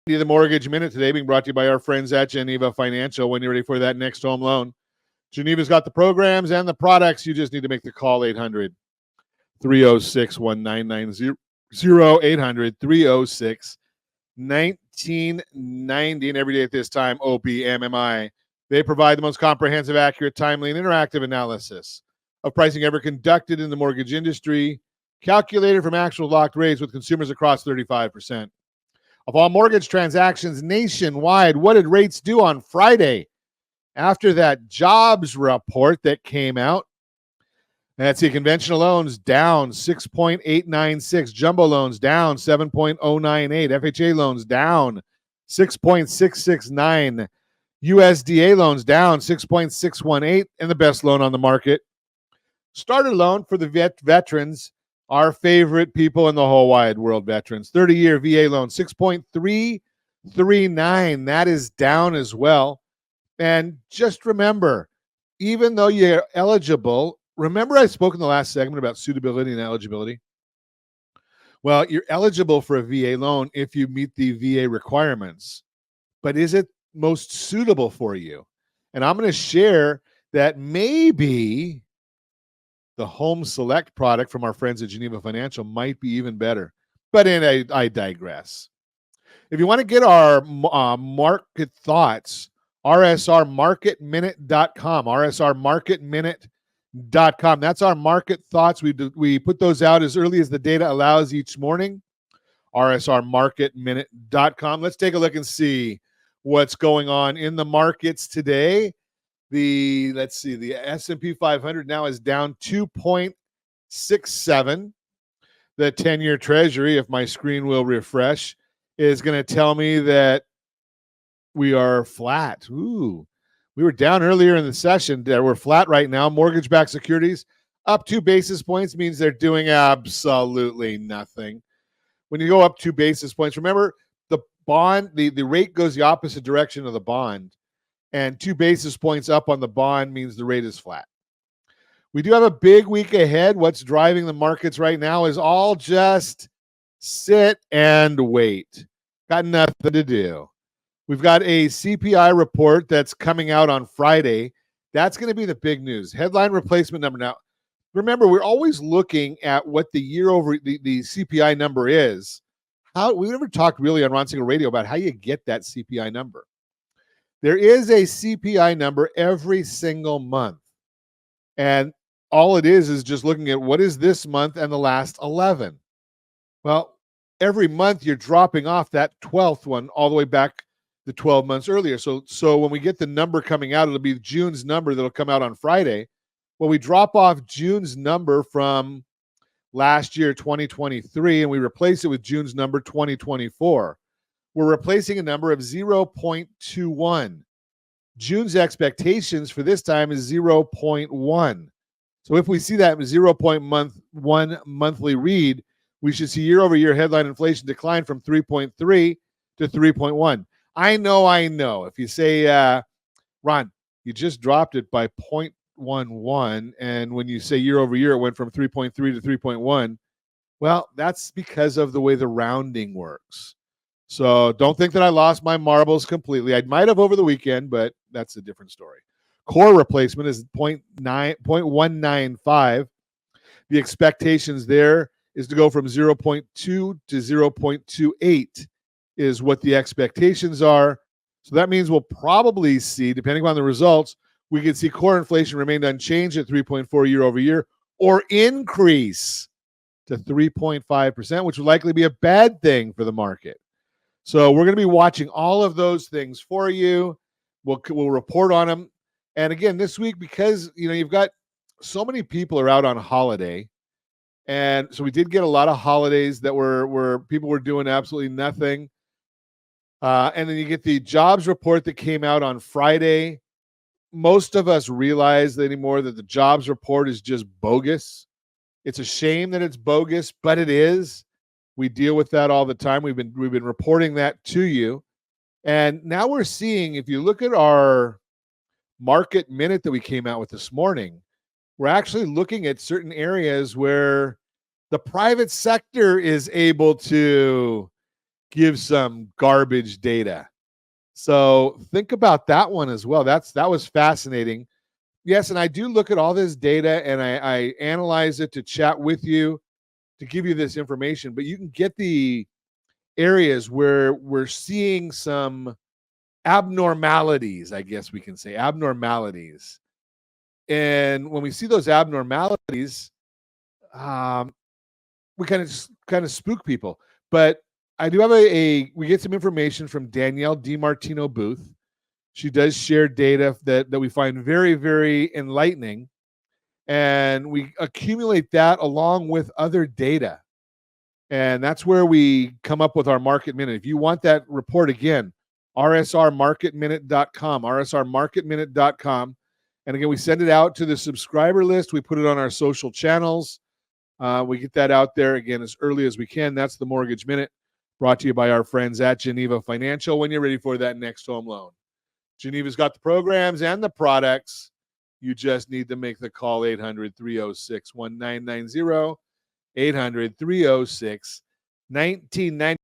The Mortgage Minute today being brought to you by our friends at Geneva Financial. When you're ready for that next home loan, Geneva's got the programs and the products. You just need to make the call. 800 306 1990, 800 306 1990. And every day at this time, OPMMI. They provide the most comprehensive, accurate, timely, and interactive analysis of pricing ever conducted in the mortgage industry, calculated from actual locked rates with consumers across 35% of all mortgage transactions nationwide. What did rates do on Friday after that jobs report that came out? Let's see, conventional loans down 6.896, jumbo loans down 7.098, FHA loans down 6.669, USDA loans down 6.618, and the best loan on the market, starter loan for the veterans, our favorite people in the whole wide world, veterans, 30-year VA loan, 6.339. That is down as well. And just remember, even though you're eligible, remember I spoke in the last segment about suitability and eligibility? Well, you're eligible for a VA loan if you meet the VA requirements. But is it most suitable for you? And I'm going to share that maybe the Home Select product from our friends at Geneva Financial might be even better. But I digress. If you want to get our market thoughts, rsrmarketminute.com, rsrmarketminute.com. That's our market thoughts. We put those out as early as the data allows each morning, rsrmarketminute.com. Let's take a look and see what's going on in the markets today. The S&P 500 now is down 2.67. The 10-year Treasury, if my screen will refresh, is going to tell me that we are flat. Ooh, we were down earlier in the session. We're flat right now. Mortgage-backed securities up 2 basis points means they're doing absolutely nothing. When you go up 2 basis points, remember the bond, the rate goes the opposite direction of the bond. And 2 basis points up on the bond means the rate is flat. We do have a big week ahead. What's driving the markets right now is all just sit and wait. Got nothing to do. We've got a CPI report that's coming out on Friday. That's going to be the big news. Headline replacement number. Now, remember, we're always looking at what the year over the CPI number is. We never talked really on Ron Singer Radio about how you get that CPI number. There is a CPI number every single month. And all it is just looking at what is this month and the last 11. Well, every month you're dropping off that 12th one all the way back the 12 months earlier. So when we get the number coming out, it'll be June's number that'll come out on Friday. Well, we drop off June's number from last year, 2023, and we replace it with June's number, 2024. We're replacing a number of 0.21. June's expectations for this time is 0.1. So if we see that 0.1 monthly read, we should see year-over-year headline inflation decline from 3.3 to 3.1. I know. If you say, Ron, you just dropped it by 0.11, and when you say year-over-year, it went from 3.3 to 3.1, well, that's because of the way the rounding works. So don't think that I lost my marbles completely. I might have over the weekend, but that's a different story. Core replacement is 0.195. The expectations there is to go from 0.2 to 0.28 is what the expectations are. So that means we'll probably see, depending on the results, we could see core inflation remain unchanged at 3.4 year over year or increase to 3.5%, which would likely be a bad thing for the market. So we're going to be watching all of those things for you. We'll report on them. And again, this week, because you've got so many people are out on holiday, and so we did get a lot of holidays that were people were doing absolutely nothing. And then you get the jobs report that came out on Friday. Most of us realize anymore that the jobs report is just bogus. It's a shame that it's bogus, but it is. We deal with that all the time. We've been reporting that to you. And now we're seeing, if you look at our market minute that we came out with this morning, we're actually looking at certain areas where the private sector is able to give some garbage data. So think about that one as well. That was fascinating. Yes, and I do look at all this data and I analyze it to chat with you to give you this information, but you can get the areas where we're seeing some abnormalities, I guess we can say abnormalities. And when we see those abnormalities, we kind of spook people. But I do have we get some information from Danielle DiMartino Booth. She does share data that we find very, very enlightening. And we accumulate that along with other data. And that's where we come up with our market minute. If you want that report again, rsrmarketminute.com, rsrmarketminute.com. And again, we send it out to the subscriber list. We put it on our social channels. We get that out there again as early as we can. That's the Mortgage Minute, brought to you by our friends at Geneva Financial when you're ready for that next home loan. Geneva's got the programs and the products. You just need to make the call, 800-306-1990, 800-306-1990.